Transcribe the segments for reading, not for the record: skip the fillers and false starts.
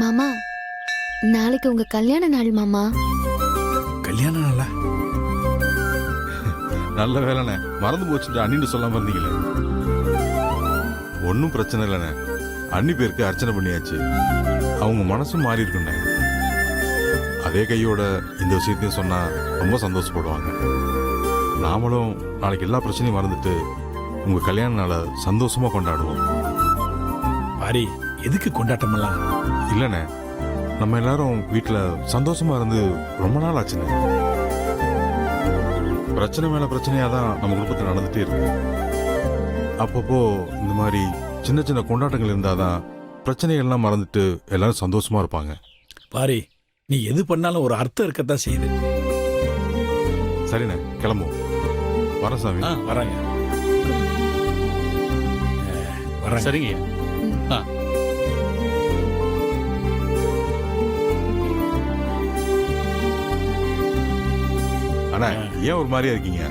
மாமா, நாளைக்கு உங்க கல்யாண நாள் மாமா. கல்யாண நாளா? நல்ல வேலைண்ணே, மறந்து போச்சுட்டு அண்ணின்னு சொல்லாம இருந்தீங்களே. ஒன்றும் பிரச்சனை இல்லைண்ணே, அண்ணி பேருக்கு அர்ச்சனை பண்ணியாச்சு. அவங்க மனசும் மாறி இருக்குண்ணே. அதே கையோட இந்த விஷயத்தையும் சொன்னா ரொம்ப சந்தோஷப்படுவாங்க. நாமளும் நாளைக்கு எல்லா பிரச்சனையும் மறந்துட்டு உங்க கல்யாண நாளை சந்தோஷமா கொண்டாடுவோம். பாரி, எதுக்கு கொண்டாட்டமெல்லாம்? இல்லைண்ணே, நம்ம எல்லாரும் வீட்டில் சந்தோஷமா இருந்து ரொம்ப நாள் ஆச்சுண்ணே. பிரச்சனை மேல பிரச்சனையா தான் நம்ம குடும்பத்தில் நடந்துட்டே இருக்கு. அப்பப்போ இந்த மாதிரி சின்ன சின்ன கொண்டாட்டங்கள் இருந்தாதான் பிரச்சனைகள்லாம் மறந்துட்டு எல்லாரும் சந்தோஷமா இருப்பாங்க. பாரி, நீ எது பண்ணாலும் ஒரு அர்த்தம் இருக்கத்தான் செய்யுது. சரிண்ணே, கிளம்புவோம். வர சாமி. வராங்க. வராங்க. சரிங்க. அண்ணா, ஏன் ஒரு மாதிரியா இருக்கீங்க?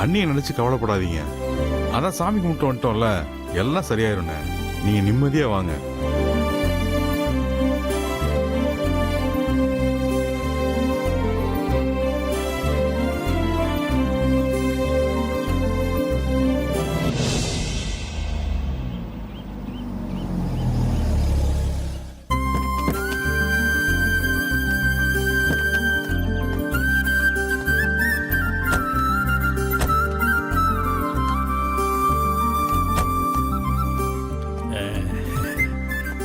அண்ணியை நினைச்சு கவலைப்படாதீங்க. அதான் சாமி கும்பிட்டு வந்துட்டோம்ல, எல்லாம் சரியாயிருண்ணே. நீங்க நிம்மதியா வாங்க.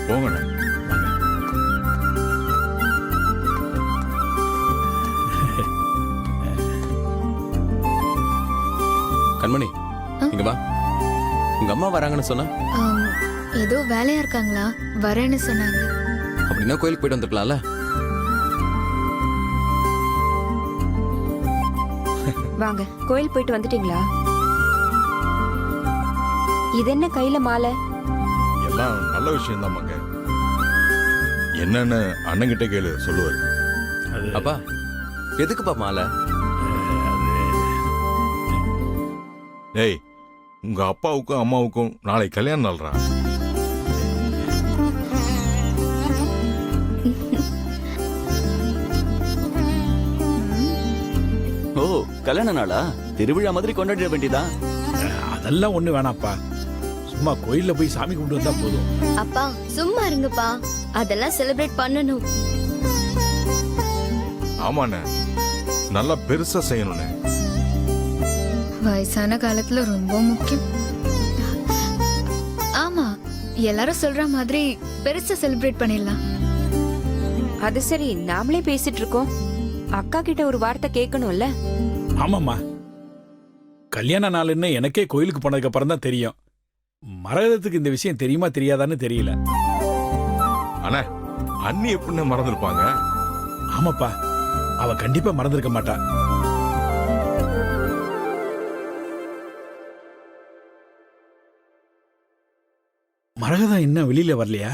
போங்கண்ணே. கண்மணி, இங்க வா. உங்க அம்மா வராங்கன்னு சொன்னா? ஏதோ வேலையா இருக்காங்களா, வரேன்னு சொன்னாங்க. அப்படின்னா கோயிலுக்கு போயிட்டு வந்துருக்கலாம்ல. வாங்க, கோயில் போயிட்டு வந்துட்டீங்களா? இது என்ன கையில மாலை? எல்லாம் நல்ல விஷயம் தான் மங்க. என்னன்னு அண்ணங்கிட்ட கேளு, சொல்லுவாரு. அப்பா, எதுக்குப்பா மாலை? ஏய், உங்க அப்பாவுக்கும் அம்மாவுக்கும் நாளை கல்யாண நாள்ரா. ஓ, கல்யாண நாளா? திருவிழா மாதிரி கொண்டாடிட வேண்டியதா? அதெல்லாம் ஒண்ணு வேணாப்பா. சும்மா கோயில்ல போய் சாமி கும்பிட்டு வந்தா போதும். அப்பா சும்மா இருங்கப்பா, அதெல்லாம் செலிப்ரேட் பண்ணணும். ஆமாண்ணே, நல்லா பெருசா செய்யணும்ண்ணே. வயசான காலத்துல ரொம்ப முக்கியம். ஆமா, எல்லாரும் சொல்ற மாதிரி பெருசா செலிப்ரேட் பண்ணிடலாம். அது சரி, நாமளே பேசிட்டு இருக்கோம். அக்கா கிட்ட ஒரு வார்த்தை கேட்கணும்ல. ஆமாம்மா, கல்யாண நாள்னு எனக்கே கோயிலுக்கு போனதுக்கு அப்புறம் தான் தெரியும். மரகதத்துக்கு இந்த விஷயம் தெரியுமா தெரியாதான்னு தெரியல. அண்ணா, அண்ணி எப்படின்னு மறந்துருப்பாங்க? ஆமாப்பா, அவ கண்டிப்பா மறந்திருக்க மாட்டா. மரகதம் இன்னும் வெளியில வரலையா?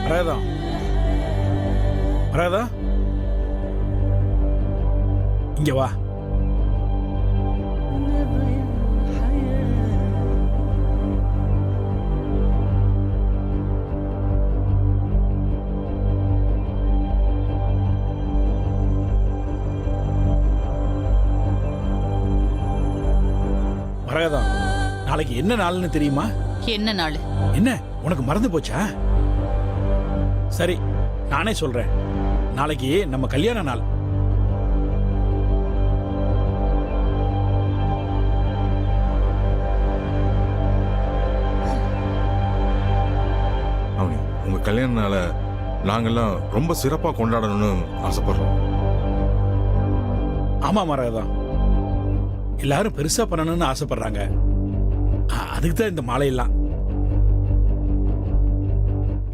மரகதம், மரகதம், இங்க வா. மரகதம், நாளைக்கு என்ன நாள்னு தெரியுமா? என்ன நாள்? என்ன, உனக்கு மறந்து போச்சா? சரி, நானே சொல்றேன். நாளைக்கு நம்ம கல்யாண நாள். அவனி, உங்க கல்யாண நாளை நாங்கெல்லாம் ரொம்ப சிறப்பா கொண்டாடணும்னு ஆசைப்படுறோம். ஆமா மரகதம், எல்லாரும் பெருசா பண்ணணும்னு ஆசைப்படுறாங்க. அதுக்கு தான் இந்த மாலையெல்லாம்.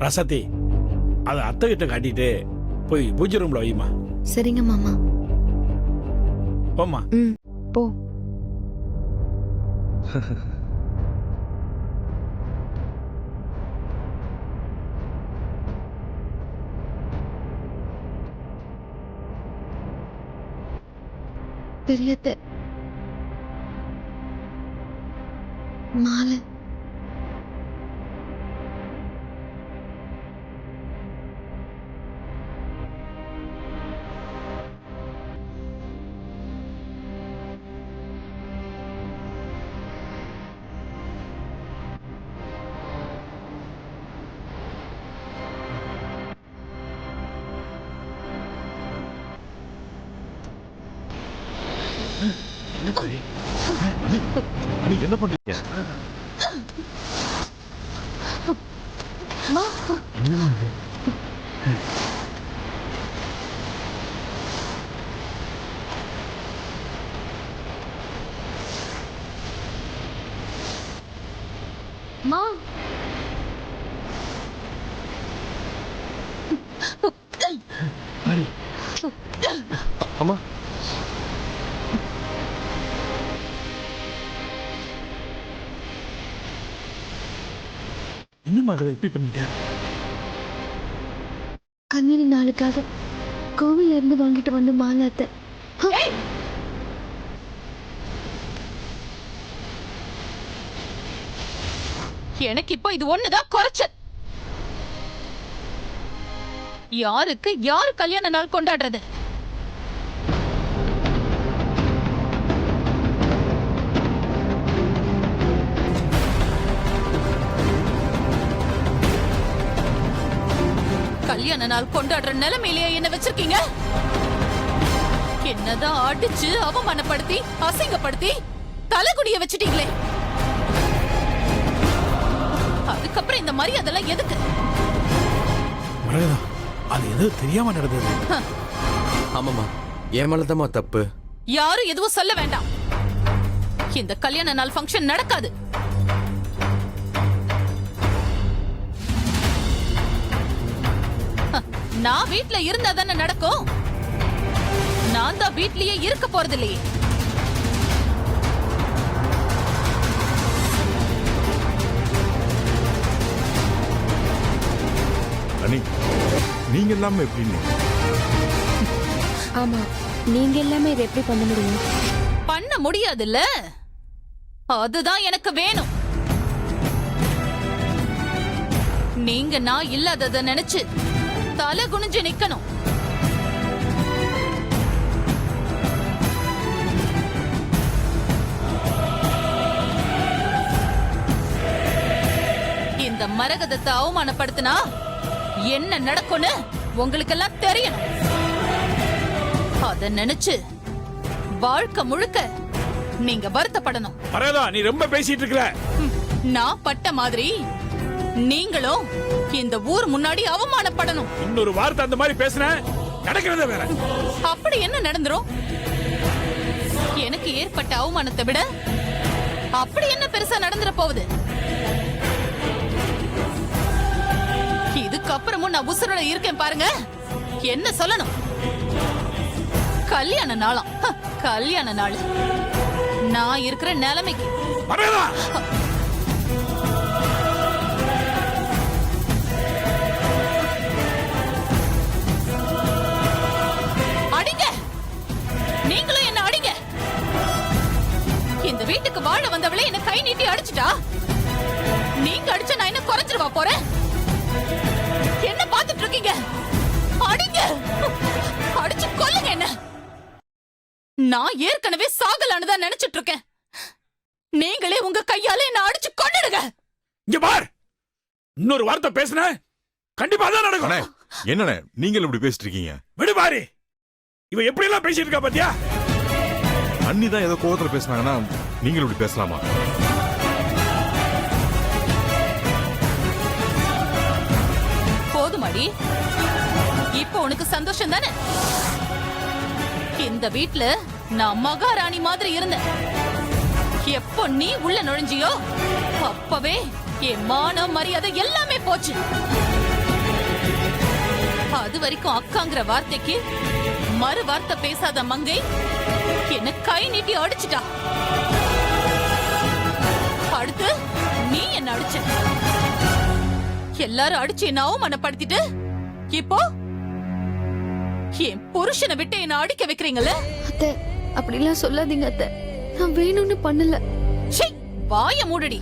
ரசத்தி, அதை அத்தை கிட்ட காட்டிட்டு போய் பூஜை ரூம்ல வையுமா. சரிங்க மாமா. போம்மா. போ. பெரியத்த மாலை என்ன பண்றீங்க? மா அம்மா இன்னும் அதை எப்படி பண்ணிட்டேன்? கண்ணீர் நாளுக்காக கோவில்ல இருந்து வாங்கிட்டு வந்து மாலாத்த எனக்கு இப்போ இது ஒண்ணுதான் குறைச்சல். யாருக்கு யாரு கல்யாண நாள் கொண்டாடுறது? கல்யாண நாள் கொண்டாடுற நிலைமையிலேயே என்ன வச்சிருக்கீங்க? என்னதான் அடிச்சு அவமானப்படுத்தி அசிங்கப்படுத்தி தலைகுடிய வச்சிட்டீங்களே. அதுக்கப்புறம் இந்த மரியாதைலாம் எதுக்கு? மரகதா, அது ஏதோ தெரியாம நடந்தது. ஆமாம்மா, என் மேலதாம்மா தப்பு. யாரும் எதுவும் சொல்ல வேண்டாம். இந்த கல்யாண நாள் ஃபங்க்ஷன் நடக்காது. நான் வீட்ல இருந்தா தானே நடக்கும். நான் தான் வீட்லயே இருக்க போறது இல்லையே. அனி, நீங்க எல்லாமே எப்படின்னு? ஆமா, நீங்க எல்லாமே இதை எப்படி பண்ண முடியும்? பண்ண முடியாதுல்ல, அதுதான் எனக்கு வேணும். நீங்க நான் இல்லாதத நினைச்சு தலை குனிஞ்சு நிக்கணும். இந்த மரகதத்தை அவமானப்படுத்தினா என்ன நடக்கும்னு உங்களுக்கெல்லாம் தெரியணும். அத நினைச்சு வாழ்க்கை முழுக்க நீங்க வருத்தப்படணும். மரகதா, நீ ரொம்ப பேசிட்டு இருக்கல. நான் பட்ட மாதிரி நீங்களும் இந்த ஊர் முன்னாடி அவமானப்படணும். இன்னொரு வார்த்தை அந்த மாதிரி பேசுன நடக்கிறத வேற. அப்படி என்ன நடந்துரும்? எனக்கு ஏற்பட்ட அவமானத்தை விட அப்படி என்ன பெருசா நடந்துற போகுது? இதுக்கப்புறமும் நான் உசுரோட இருக்கேன் பாருங்க. என்ன சொல்லணும்? கல்யாண நாளாம். கல்யாண நாள் நான் இருக்கிற நிலைமைக்கு. மரகதா, அடிங்க, நீங்களும் என்ன அடிங்க. இந்த வீட்டுக்கு வாழ வந்தவளே என்ன கை நீட்டி அடிச்சுட்டா. நீங்க அடிச்சா நான் என்ன குறைஞ்சிருவா போறேன்? என்ன பாத்துட்டு இருக்கீங்க? அடிங்க, அடிச்சு கொல்லுங்க என்ன. நான் ஏற்கனவே சாகலான்னு தான் நினைச்சிட்டு இருக்கேன். நீங்களே உங்க கையால என்ன அடிச்சு கொன்னுடுங்க. இங்க பார், இன்னொரு வார்த்தை பேசுன கண்டிப்பா தான் நடக்கும். அண்ணே, என்னண்ணே நீங்கள் இப்படி பேசிட்டு இருக்கீங்க? விடு பாரு, இவ எப்படி எல்லாம் பேசிட்டு இருக்கா பாத்தியா? அண்ணி தான் ஏதோ கோவத்துல பேசினாங்கன்னா நீங்கள் இப்படி பேசலாமா? போதுமாடி, இப்போ உனக்கு சந்தோஷம் தானே? இந்த வீட்ல நான் மகாராணி மாதிரி இருந்தேன். எப்போ நீ உள்ள நுழைஞ்சியோ அப்பவே என் மானம் மரியாதை எல்லாமே போச்சு. அது வரைக்கும் அக்காங்கிற வார்த்தைக்கு மறு வார்த்தை பேசாத மங்கை என்ன கை நீட்டி அடிச்சுட்டா. அடுத்து நீ என்ன அடிச்ச. எல்லாரும் அடிச்சு என்ன அவமானப்படுத்திட்டு இப்போ என் புருஷனை விட்டு என்ன அடிக்க வைக்கிறீங்கல்ல? அத்தை, அப்படிலாம் சொல்லாதீங்க அத்தை. நான் வேணும்னு பண்ணல. சீ, வாய மூடுடி.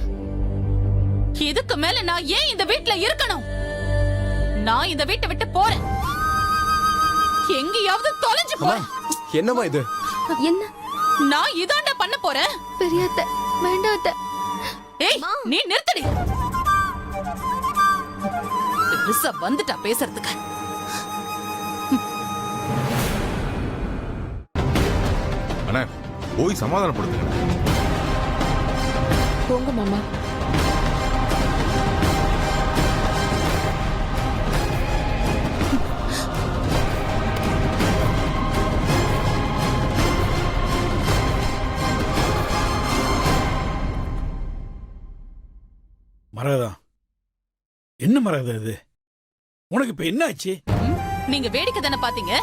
இதுக்கு மேல நான் ஏன் இந்த வீட்ல இருக்கணும்? நான் இந்த வீட்டை விட்டு போறேன். எங்கேயாவது தொலைஞ்சு அம்மா போறேன். என்னம்மா இது? என்ன நான் இதாண்ட பண்ண போறேன். பெரிய அத்தை, வேண்டாம் அத்தை. ஏய், நீ நிறுத்தடி. பெருசா வந்துட்டா பேசுறதுக்கு. அண்ணா போய் சமாதானப்படுத்துங்க. போங்க மாமா. மரகதா, என்ன மரகதா இது? உனக்கு இப்ப என்ன ஆச்சு? நீங்க வேடிக்கை தானே பாத்தீங்க.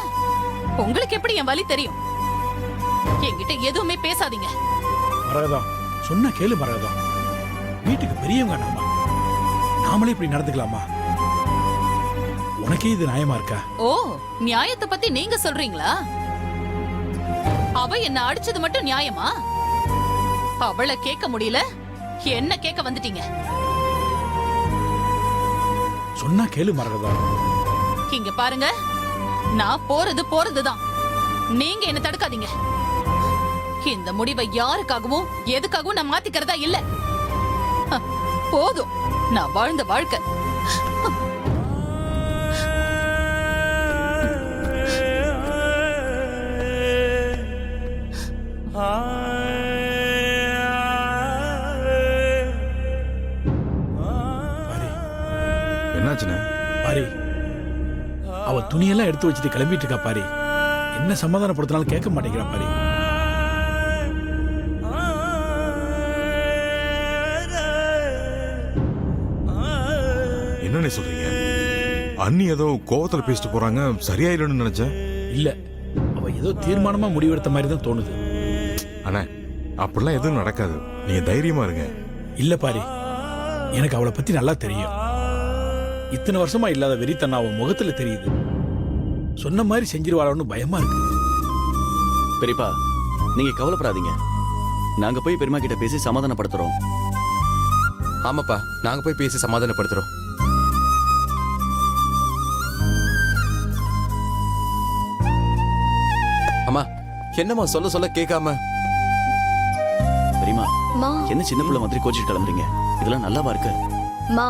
உங்களுக்கு எப்படி என் வலி தெரியும்? என்கிட்ட எதுவுமே பேசாதீங்க. மரகதா, சொன்னா கேளு மரகதா. வீட்டுக்கு பெரியவங்க நாமளே இப்படி நடந்துக்கலாமா? உனக்கே இது நியாயமா இருக்கா? ஓ, நியாயத்தை பத்தி நீங்க சொல்றீங்களா? அவ என்ன அடிச்சது மட்டும் நியாயமா? அவளை கேட்க முடியல, என்ன கேட்க வந்துட்டீங்க? சொன்னா கேளு மரகதா. இங்க பாருங்க, நான் போறதுதான். நீங்க என்ன தடுக்காதீங்க. இந்த முடிவை யாருக்காகவும் எதுக்காகவும் நான் மாத்திக்கிறதா இல்ல. போதும், நான் வாழ்ந்த வாழ்க்கை. என்னாச்சுண்ணே? பாரி, அவ துணியெல்லாம் எடுத்து வச்சுட்டு கிளம்பிட்டு இருக்கா பாரி. என்ன சமாதானப்படுத்தினாலும் கேட்க மாட்டேங்கிறா பாரி. என்னண்ணே சொல்றீங்க? அண்ணி ஏதோ கோவத்துல பேசிட்டு போறாங்க, சரியாயிடும்னு நினைச்சேன். இல்ல, அவ ஏதோ தீர்மானமா முடிவெடுத்த மாதிரி தான் தோணுது. அண்ணா அப்படிலாம் எதுவும் நடக்காது, நீங்க தைரியமா இருங்க. இல்ல பாரி, எனக்கு அவளை பத்தி நல்லா தெரியும். இத்தனை வருஷமா இல்லாத வெறித்தனம் அவன் முகத்துல தெரியுது. சொன்ன மாதிரி செஞ்சிருவாளோன்னு பயமா இருக்கு. பெரியப்பா, நீங்க கவலைப்படாதீங்க. நாங்க போய் பெரியமா கிட்ட பேசி சமாதானப்படுத்துறோம். ஆமாப்பா, நாங்க போய் பேசி சமாதானப்படுத்துறோம். அம்மா, என்னம்மா சொல்ல சொல்ல கேட்காம? பெரியமா, மா, என்ன சின்ன பிள்ளை மாதிரி கோச்சிட்டு கிளம்புறீங்க? இதெல்லாம் நல்லாவா இருக்கு? மா,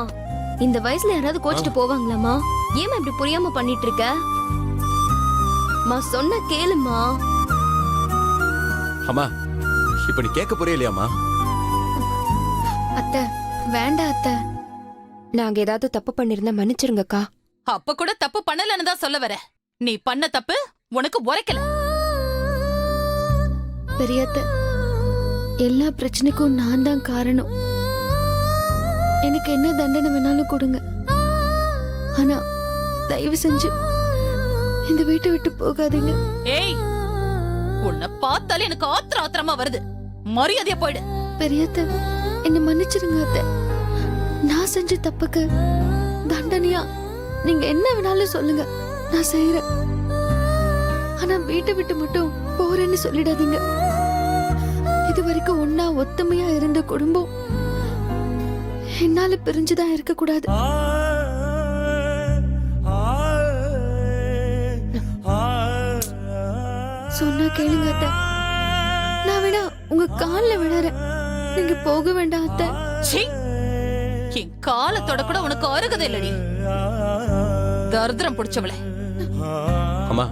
இந்த வயசுல யாராவது கோச்சிட்டு போவாங்களாமா? ஏமா இப்படி புரியாம பண்ணிட்டு இருக்க? மா, சொன்ன கேளுமா. அம்மா, இப்ப நீ கேட்க புரியலையாம்மா? அத்தை, வேண்டாம் அத்தை. நாங்க ஏதாவது தப்பு பண்ணிருந்தா மன்னிச்சிருங்கக்கா. அப்ப கூட தப்பு பண்ணலன்னு தான் சொல்ல வர. நீ பண்ண தப்பு உனக்கு உரைக்கல. பெரிய அத்தை, எல்லா பிரச்சனைக்கும் நான் தான் காரணம். எனக்கு என்ன தண்டனை வேணாலும் கொடுங்க. ஆனா தயவு செஞ்சு இந்த வீட்டை விட்டு போகாதீங்க. ஏய், உன்னை பார்த்தாலே எனக்கு ஆத்திரமா வருது. மரியாதையா போயிடு. பெரிய அத்தை, என்ன மன்னிச்சிருங்க அத்தை. நான் செஞ்ச தப்புக்கு தண்டனையா நீங்க என்ன வேணாலும் சொல்லுங்க, நான் செய்யறேன். ஆனா வீட்டை விட்டு மட்டும் போறேன்னு சொல்லிடாதீங்க. இது வரைக்கும் ஒன்னா ஒத்துமையா இருந்த குடும்பம் என்னால பிரிஞ்சுதான் இருக்க கூடாது. சொன்னா கேளுங்க அத்தை. நான் வேணா உங்க கால்ல விழறேன், நீங்க போக வேண்டாம் அத்தை. சீ, என் காலத்தோட கூட உனக்கு அருகதை இல்லடி. தரித்திரம் பிடிச்சவளே. அம்மா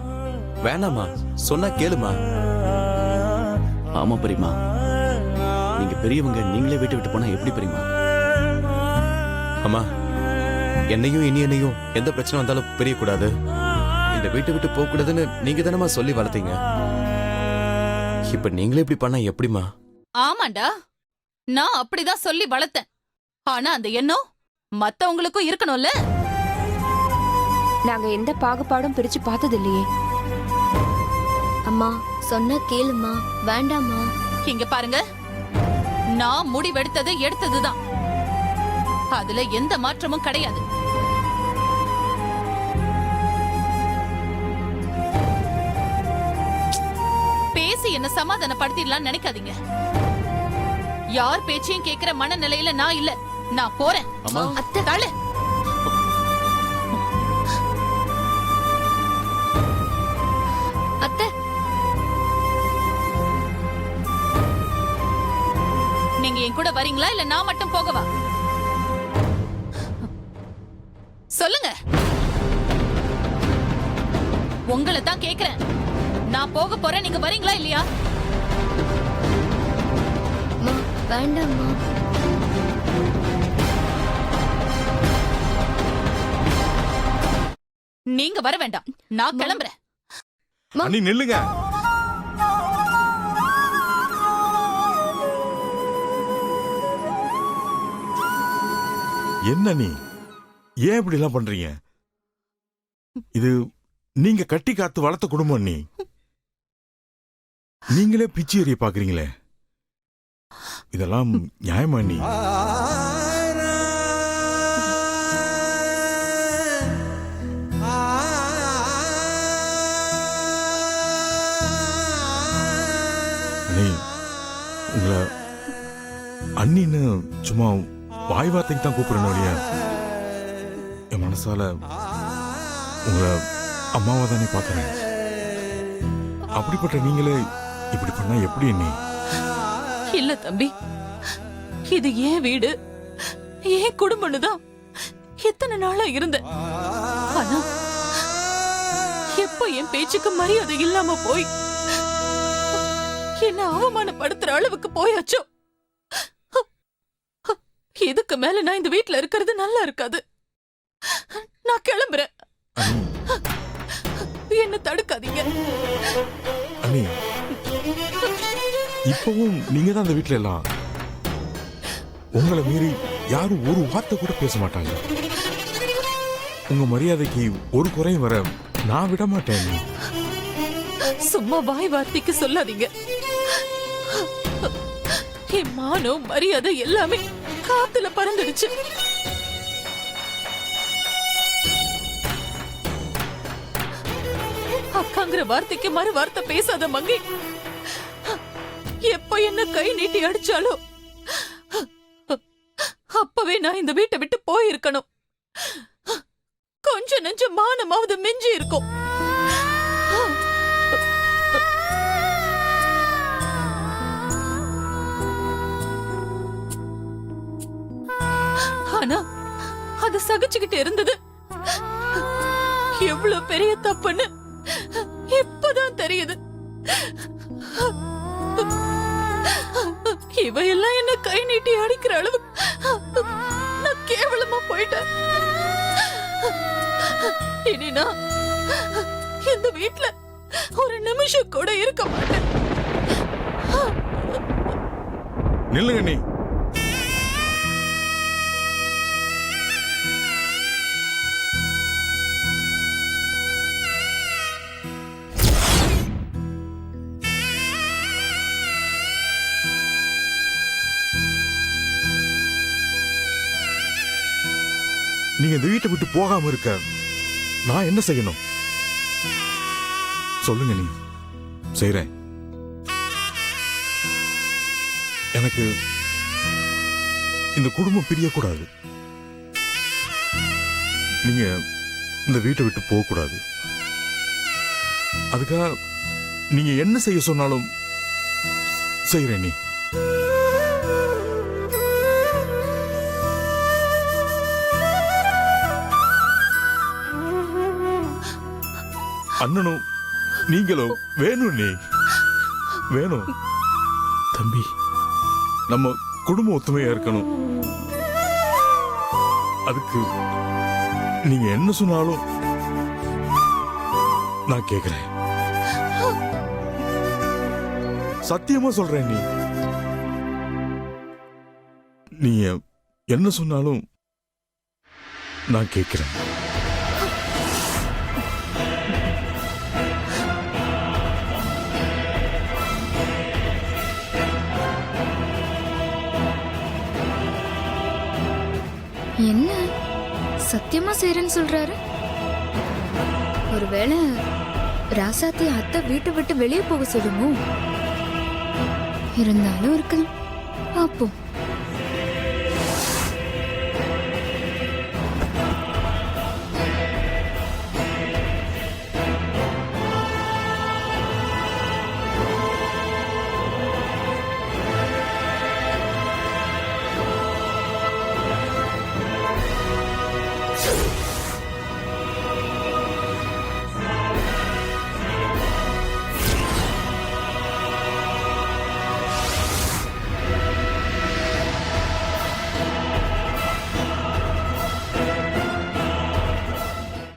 வேணாம்மா, சொன்னா கேளுமா. ஆமா பெரியமா, நீங்க பெரியவங்க, நீங்களே வீட்டை விட்டு போனா எப்படி பெரியமா? அம்மா, என்னையும் என்னையும் எந்த பிரச்சனை வந்தாலும் பெரியக்கூடாது, இந்த வீட்டை விட்டு போக கூடாதுன்னு நீங்க தானமா சொல்லி வளர்த்தீங்க. இப்ப நீங்களே இப்படி பண்ணா எப்படிமா? ஆமாண்டா, நான் அப்படிதான் சொல்லி வளர்த்தேன். ஆனா அந்த எண்ணம் மத்தவங்களுக்கும் இருக்கணும்ல. நாங்க எந்த பாகுபாடும் பிரிச்சு பார்த்தது இல்லையே. அம்மா, சொன்னா கேளுமா, வேண்டாமா. இங்க பாருங்க, நான் முடிவெடுத்தது எடுத்ததுதான். அதுல எந்த மாற்றமும் கிடையாது. பேச பேசி என்ன சமாதானப்படுத்திடலாம் நினைக்காதீங்க. யார் பேச்சையும் கேக்குற மனநிலையில நான் இல்ல. நான் போறேன். அம்மா. அத்தை தள்ளு. அத்தை நீங்க என் கூட வரீங்களா இல்ல நான் மட்டும் போகவா? சொல்லுங்க. உங்களை தான் கேக்குறேன். நான் போக போறேன், நீங்க வரீங்களா இல்லையா? அம்மா, வேண்டாம்மா. நீங்க வர வேண்டாம், நான் கிளம்புறேன். அண்ணி நில்லுங்க. என்ன நீ ஏன் இப்படி எல்லாம் பண்றீங்க? இது நீங்க கட்டி காத்து வளர்த்த குடும்பம். நீங்களே பிச்சு எறிய பாக்குறீங்களே, இதெல்லாம் நியாயமா? நீ உங்களை அண்ணின்னு சும்மா வாய் வார்த்தைக்கு தான் கூப்பிடணும் இல்லையா? என் மனசால உங்களை அம்மாவை தானே பாக்குறேன். அப்படிப்பட்ட நீங்களே இப்படி பண்ணா எப்படி? நீ இல்ல தம்பி, இது ஏன் வீடு, ஏன் குடும்பம்னு தான் எத்தனை நாளா இருந்த. ஆனா எப்ப என் பேச்சுக்கு மரியாதை இல்லாம போய் என்ன அவமானப்படுத்துற அளவுக்கு போயாச்சோ, இதுக்கு மேல நான் இந்த வீட்ல இருக்கிறது நல்லா இருக்காது. நான் கிளம்புறேன். என்ன தடுக்காதீங்க. அண்ணி, இப்பவும் நீங்க தான் அந்த வீட்டுல எல்லாம். உங்களை மீறி யாரும் ஒரு வார்த்தை கூட பேச மாட்டாங்க. உங்க மரியாதைக்கு ஒரு குறையும் வர நான் விட மாட்டேன். நீ சும்மா வாய் வார்த்தைக்கு சொல்லாதீங்க. என் மானம் மரியாதை எல்லாமே காத்துல பறந்துடுச்சு. அக்காங்கிற வார்த்தைக்கு மறு வார்த்தை பேசாத மங்கை. எப்ப என்ன கை நீட்டி அடிச்சாலோ அப்பவே நான் இந்த வீட்டை விட்டு போயிருக்கணும். கொஞ்சம் நெஞ்சம் மானமாவது மிஞ்சி இருக்கும். ஆனா அது சகிச்சுக்கிட்டு இருந்தது எவ்வளவு பெரிய தப்புன்னு இப்பதான் தெரியுது. இவையெல்லாம் என்ன கை நீட்டி அடிக்கிற அளவு நான் கேவலமா போயிட்டேன். இனி நான் இந்த வீட்ல ஒரு நிமிஷம் கூட இருக்க மாட்டேன். நில்லுங்க. நீ நீங்க இந்த வீட்டை விட்டு போகாம இருக்க நான் என்ன செய்யணும் சொல்லுங்க. நீ செய்றேன். எனக்கு இந்த குடும்பம் பிரியக்கூடாது. நீங்க இந்த வீட்டை விட்டு போக கூடாது. அதுக்காக நீங்க என்ன செய்ய சொன்னாலும் செய்றேன். நீ அண்ணனும் நீங்களும் வேணும். நீ வேணும். தம்பி, நம்ம குடும்ப ஒத்துமையா இருக்கணும். அதுக்கு நீங்க என்ன சொன்னாலும் நான் கேக்குறேன். சத்தியமா சொல்றேன். நீ என்ன சொன்னாலும் நான் கேக்குறேன். என்ன சத்தியமா செய்றேன்னு சொல்றாரு? ஒருவேளை ராசாத்தி அத்தை வீட்டை விட்டு வெளியே போக சொல்லுமோ? இருந்தாலும் இருக்கலாம், பாப்போம்.